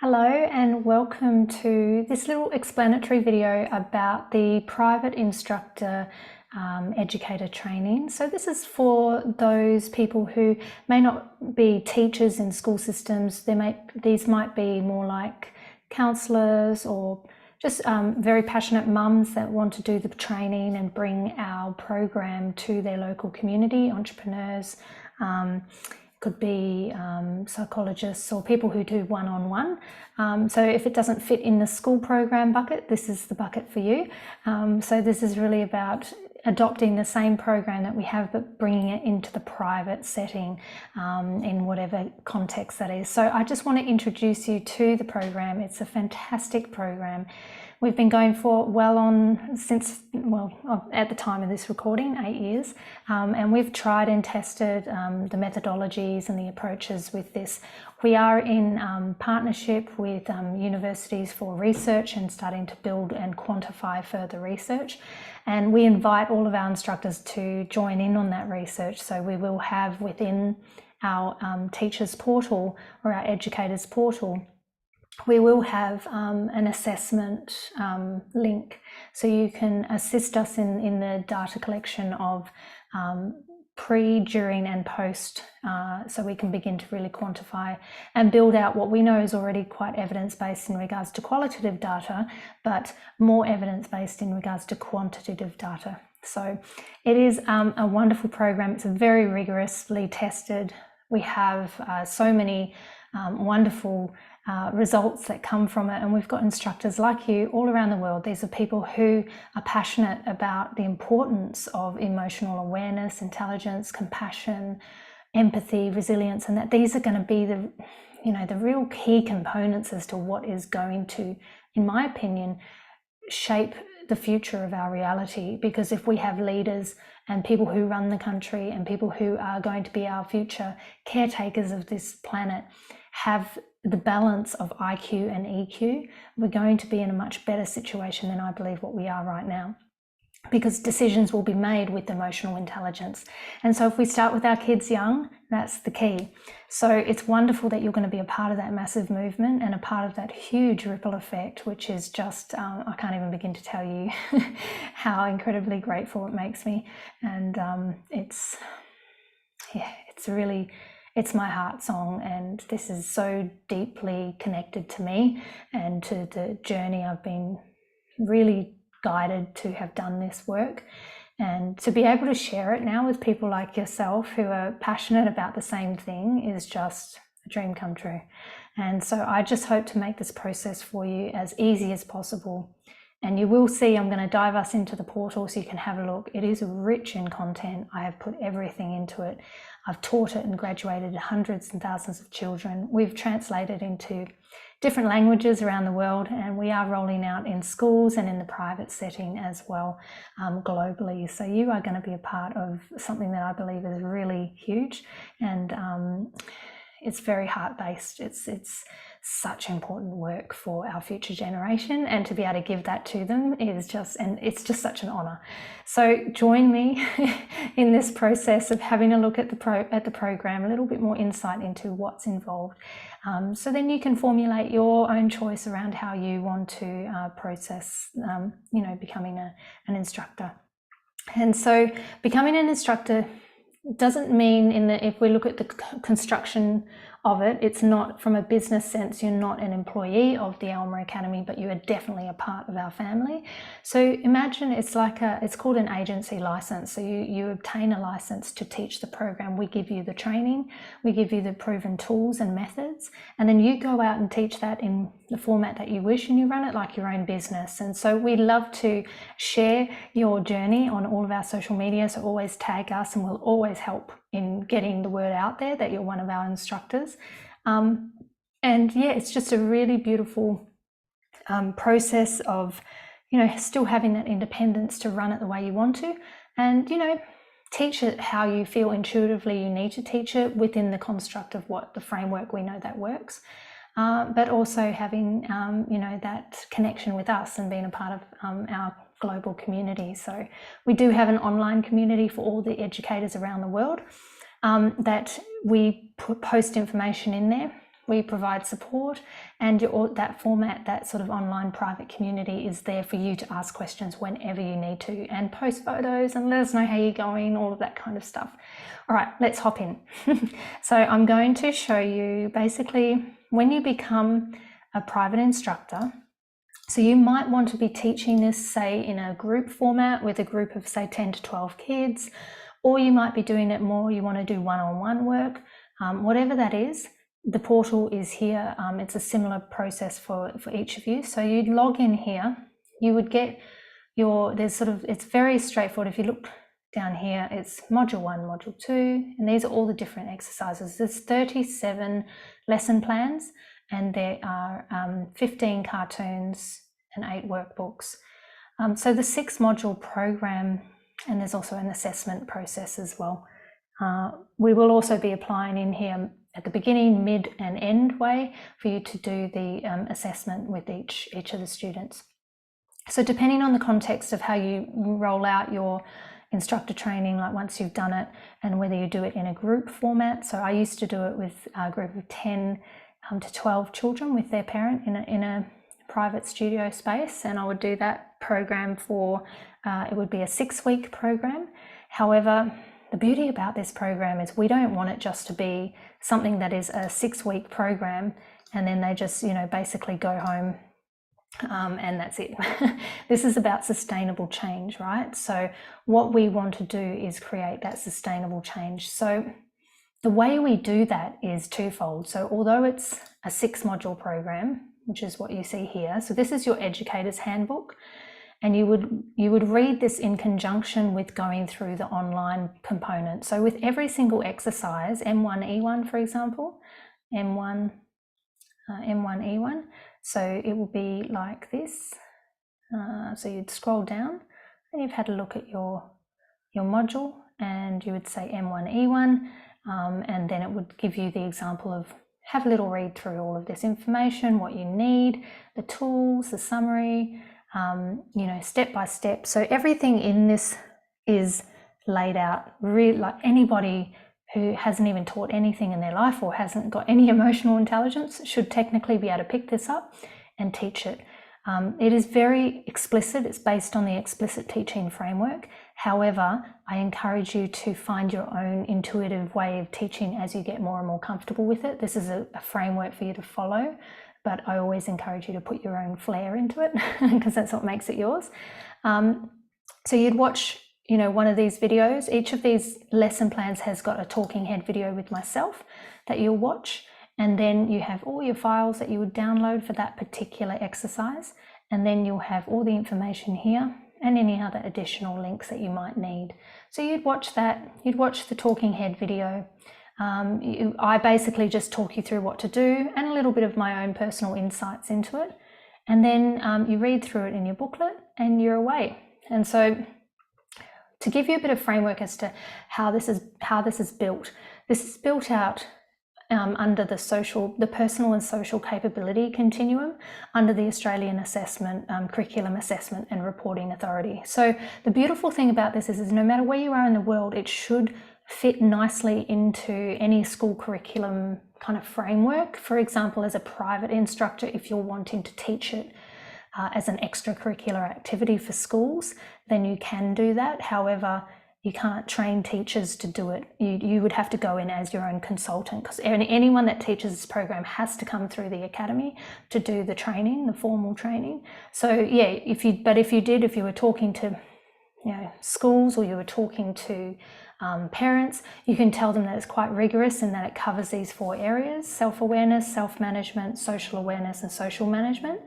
Hello and welcome to this little explanatory video about the private instructor educator training. So this is for those people who may not be teachers in school systems. These might be more like counsellors or just very passionate mums that want to do the training and bring our program to their local community, entrepreneurs, could be psychologists or people who do one-on-one. So if it doesn't fit in the school program bucket, this is the bucket for you. So this is really about adopting the same program that we have, but bringing it into the private setting in whatever context that is. So I just want to introduce you to the program. It's a fantastic program. We've been going for at the time of this recording, 8 years, and we've tried and tested the methodologies and the approaches with this. We are in partnership with universities for research and starting to build and quantify further research. And we invite all of our instructors to join in on that research. So we will have within our teachers portal or our educators portal, we will have an assessment link, so you can assist us in the data collection of pre, during and post, so we can begin to really quantify and build out what we know is already quite evidence-based in regards to qualitative data, but more evidence-based in regards to quantitative data. So it is a wonderful program. It's very rigorously tested. We have so many wonderful results that come from it, and we've got instructors like you all around the world. These are people who are passionate about the importance of emotional awareness, intelligence, compassion, empathy, resilience, and that these are going to be the real key components as to what is going to, in my opinion, shape the future of our reality. Because if we have leaders and people who run the country and people who are going to be our future caretakers of this planet have the balance of IQ and EQ, we're going to be in a much better situation than I believe what we are right now, because decisions will be made with emotional intelligence. And so if we start with our kids young, that's the key. So it's wonderful that you're going to be a part of that massive movement and a part of that huge ripple effect, which is just, I can't even begin to tell you how incredibly grateful it makes me. And it's my heart song, and this is so deeply connected to me and to the journey I've been really guided to have done this work, and to be able to share it now with people like yourself who are passionate about the same thing is just a dream come true. And so I just hope to make this process for you as easy as possible. And you will see, I'm going to dive us into the portal so you can have a look. It is rich in content. I have put everything into it. I've taught it and graduated hundreds and thousands of children. We've translated into different languages around the world, and we are rolling out in schools and in the private setting as well, globally. So you are going to be a part of something that I believe is really huge, and it's very heart-based. It's such important work for our future generation, and to be able to give that to them is just, and it's just such an honor. So join me in this process of having a look at the program, a little bit more insight into what's involved. So then you can formulate your own choice around how you want to process, becoming an instructor. And so becoming an instructor doesn't mean, if we look at the construction of it, it's not, from a business sense, you're not an employee of the Alma Academy, but you are definitely a part of our family. So imagine it's called an agency license. So you obtain a license to teach the program. We give you the training, we give you the proven tools and methods, and then you go out and teach that in the format that you wish, and you run it like your own business. And so we love to share your journey on all of our social media. So always tag us, and we'll always help in getting the word out there that you're one of our instructors. It's just a really beautiful process of, still having that independence to run it the way you want to, and, teach it how you feel intuitively you need to teach it within the construct of what the framework we know that works. But also having, that connection with us and being a part of our global community. So we do have an online community for all the educators around the world that we post information in there. we provide support, and that format, that sort of online private community, is there for you to ask questions whenever you need to, and post photos and let us know how you're going, all of that kind of stuff. All right, let's hop in. So I'm going to show you basically when you become a private instructor. So you might want to be teaching this, say, in a group format with a group of, say, 10 to 12 kids, or you might be doing it more, you want to do one-on-one work. Whatever that is, the portal is here. It's a similar process for each of you. So you'd log in here, you would get it's very straightforward. If you look down here, it's module 1, module 2, and these are all the different exercises. There's 37 lesson plans, and there are 15 cartoons and 8 workbooks. So the 6 module program, and there's also an assessment process as well. We will also be applying in here at the beginning, mid and end way for you to do the assessment with each of the students. So depending on the context of how you roll out your instructor training, like once you've done it, and whether you do it in a group format. So I used to do it with a group of 10 to 12 children with their parent in a private studio space, and I would do that program for, it would be a 6-week program. However, the beauty about this program is we don't want it just to be something that is a 6-week program and then they just, basically go home and that's it. This is about sustainable change, right? So what we want to do is create that sustainable change. So the way we do that is twofold. So although it's a 6-module program, which is what you see here, so this is your educator's handbook, and you would read this in conjunction with going through the online component. So with every single exercise, M1E1 for example, M1E1, so it will be like this. So you'd scroll down and you've had a look at your module, and you would say M1E1, and then it would give you the example of, have a little read through all of this information, what you need, the tools, the summary, step by step. So everything in this is laid out, really, like anybody who hasn't even taught anything in their life or hasn't got any emotional intelligence should technically be able to pick this up and teach it. It is very explicit. It's based on the explicit teaching framework. However, I encourage you to find your own intuitive way of teaching as you get more and more comfortable with it. This is a framework for you to follow, but I always encourage you to put your own flair into it because that's what makes it yours. So you'd watch, one of these videos. Each of these lesson plans has got a talking head video with myself that you'll watch. And then you have all your files that you would download for that particular exercise. And then you'll have all the information here and any other additional links that you might need. So you'd watch that, you'd watch the talking head video. I basically just talk you through what to do and a little bit of my own personal insights into it. And then you read through it in your booklet and you're away. And so to give you a bit of framework as to how this is built, this is built out under the personal and social capability continuum under the Australian Assessment, Curriculum Assessment and Reporting Authority. So the beautiful thing about this is no matter where you are in the world, it should fit nicely into any school curriculum kind of framework. For example, as a private instructor, if you're wanting to teach it as an extracurricular activity for schools, then you can do that. However, you can't train teachers to do it. You would have to go in as your own consultant, because anyone that teaches this program has to come through the academy to do the training, the formal training. So yeah, if you were talking to schools, or you were talking to parents, you can tell them that it's quite rigorous and that it covers these 4 areas: self-awareness, self-management, social awareness, and social management.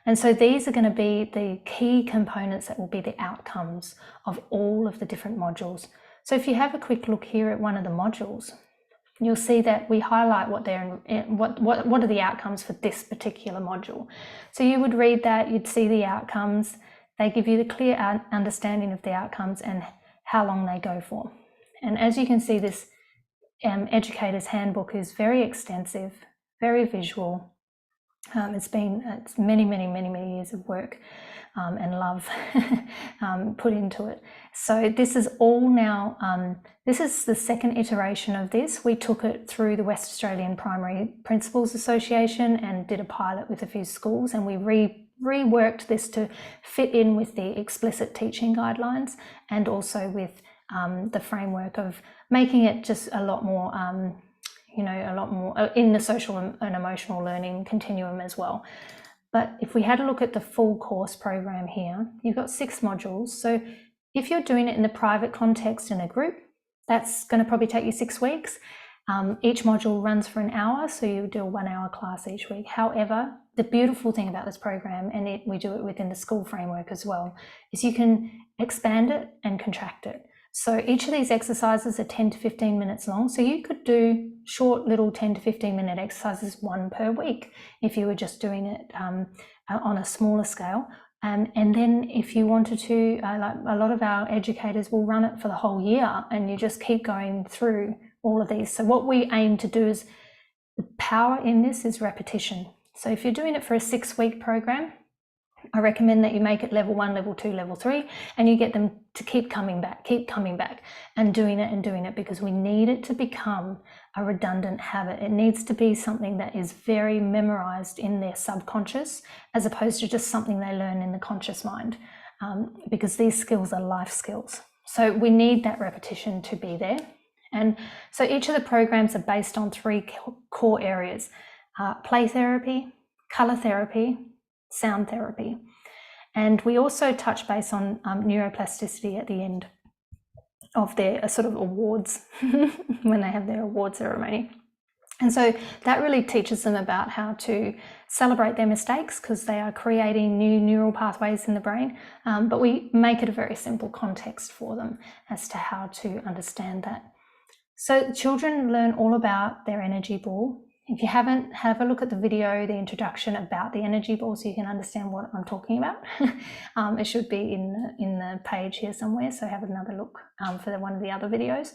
And so these are going to be the key components that will be the outcomes of all of the different modules. So if you have a quick look here at one of the modules, you'll see that we highlight what are the outcomes for this particular module. So you would read that, you'd see the outcomes. They give you the clear understanding of the outcomes and how long they go for. And as you can see, this educator's handbook is very extensive, very visual. It's many years of work and love put into it. So this is all now, this is the second iteration of this. We took it through the West Australian Primary Principals Association and did a pilot with a few schools, and we reworked this to fit in with the explicit teaching guidelines and also with the framework of making it just a lot more a lot more in the social and emotional learning continuum as well. But if we had a look at the full course program here, you've got 6 modules. So if you're doing it in the private context in a group, that's going to probably take you 6 weeks. Each module runs for an hour, so you do a 1-hour class each week. However, the beautiful thing about this program, and we do it within the school framework as well, is you can expand it and contract it. So each of these exercises are 10 to 15 minutes long. So you could do short little 10 to 15 minute exercises, 1 per week, if you were just doing it on a smaller scale. And then if you wanted to, like a lot of our educators will run it for the whole year, and you just keep going through all of these. So what we aim to do is, the power in this is repetition. So if you're doing it for a 6-week program, I recommend that you make it level 1, level 2, level 3, and you get them to keep coming back and doing it, because we need it to become a redundant habit. It needs to be something that is very memorized in their subconscious, as opposed to just something they learn in the conscious mind, because these skills are life skills. So we need that repetition to be there. And so each of the programs are based on 3 core areas: play therapy, color therapy, sound therapy. And we also touch base on neuroplasticity at the end of their sort of awards when they have their award ceremony. And so that really teaches them about how to celebrate their mistakes, because they are creating new neural pathways in the brain, but we make it a very simple context for them as to how to understand that. So children learn all about their energy ball. If you haven't, have a look at the video, the introduction about the energy ball, so you can understand what I'm talking about. It should be in the page here somewhere, so have another look for one of the other videos.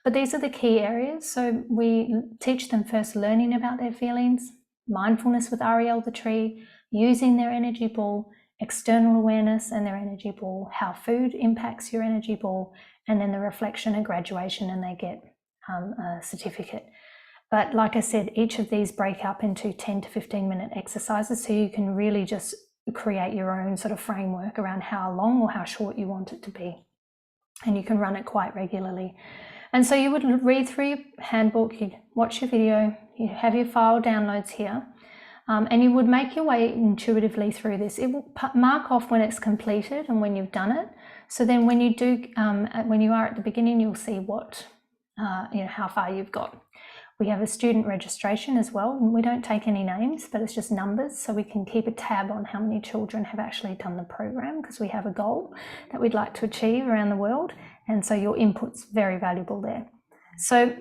But these are the key areas. So we teach them first learning about their feelings, mindfulness with Ariel the tree, using their energy ball, external awareness and their energy ball, how food impacts your energy ball, and then the reflection and graduation, and they get a certificate. But like I said, each of these break up into 10 to 15 minute exercises, so you can really just create your own sort of framework around how long or how short you want it to be. And you can run it quite regularly. And so you would read through your handbook, you'd watch your video, you have your file downloads here, and you would make your way intuitively through this. It will mark off when it's completed and when you've done it. So then when you do, when you are at the beginning, you'll see what, how far you've got. We have a student registration as well. We don't take any names, but it's just numbers, so we can keep a tab on how many children have actually done the program, because we have a goal that we'd like to achieve around the world, and so your input's very valuable there. So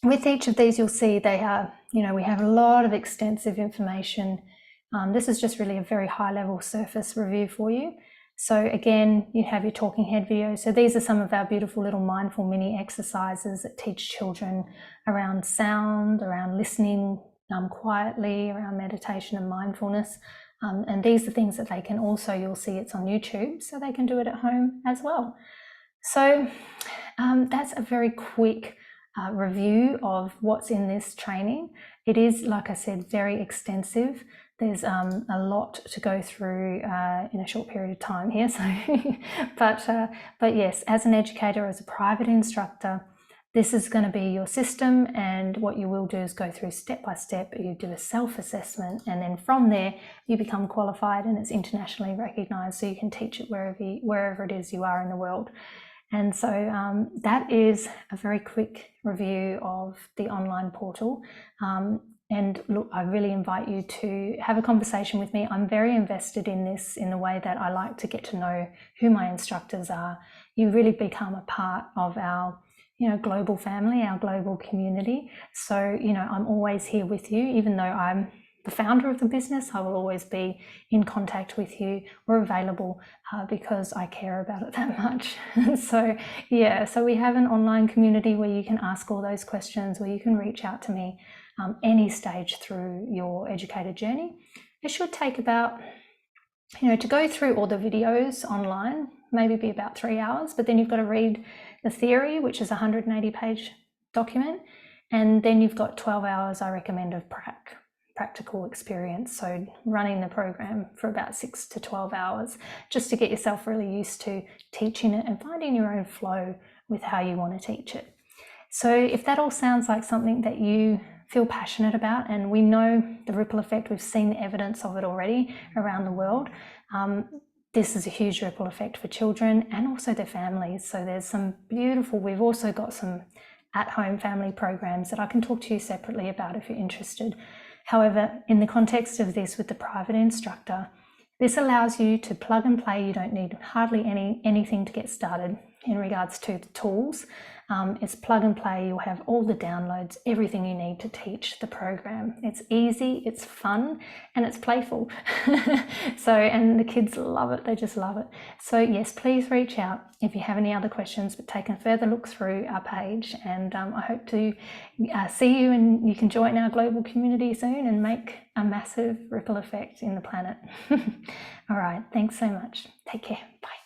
with each of these, you'll see they are, we have a lot of extensive information. This is just really a very high level surface review for you. So again, you have your talking head video. So these are some of our beautiful little mindful mini exercises that teach children around sound, around listening quietly, around meditation and mindfulness. And these are things that they can also, you'll see it's on YouTube, so they can do it at home as well. So that's a very quick review of what's in this training. It is, like I said, very extensive. There's a lot to go through in a short period of time here. So, but yes, as an educator, as a private instructor, this is going to be your system, and what you will do is go through step by step. You do a self-assessment, and then from there you become qualified, and it's internationally recognised, so you can teach it wherever it is you are in the world. And so that is a very quick review of the online portal. And look, I really invite you to have a conversation with me. I'm very invested in this in the way that I like to get to know who my instructors are. You really become a part of our, global family, our global community. So, I'm always here with you, even though I'm the founder of the business. I will always be in contact with you or available because I care about it that much. So we have an online community where you can ask all those questions, where you can reach out to me. any stage through your educator journey. It should take about, to go through all the videos online, maybe be about 3 hours, but then you've got to read the theory, which is a 180-page document, and then you've got 12 hours, I recommend, of practical experience. So running the program for about 6 to 12 hours, just to get yourself really used to teaching it and finding your own flow with how you want to teach it. So if that all sounds like something that you feel passionate about, and we know the ripple effect, we've seen the evidence of it already around the world, this is a huge ripple effect for children and also their families. So there's some beautiful, we've also got some at-home family programs that I can talk to you separately about if you're interested. However, in the context of this with the private instructor, this allows you to plug and play. You don't need hardly anything to get started in regards to the tools. It's plug and play. You'll have all the downloads, everything you need to teach the program. It's easy, it's fun, and it's playful. And the kids love it. They just love it. So yes, please reach out if you have any other questions, but take a further look through our page. And I hope to see you, and you can join our global community soon and make a massive ripple effect in the planet. All right. Thanks so much. Take care. Bye.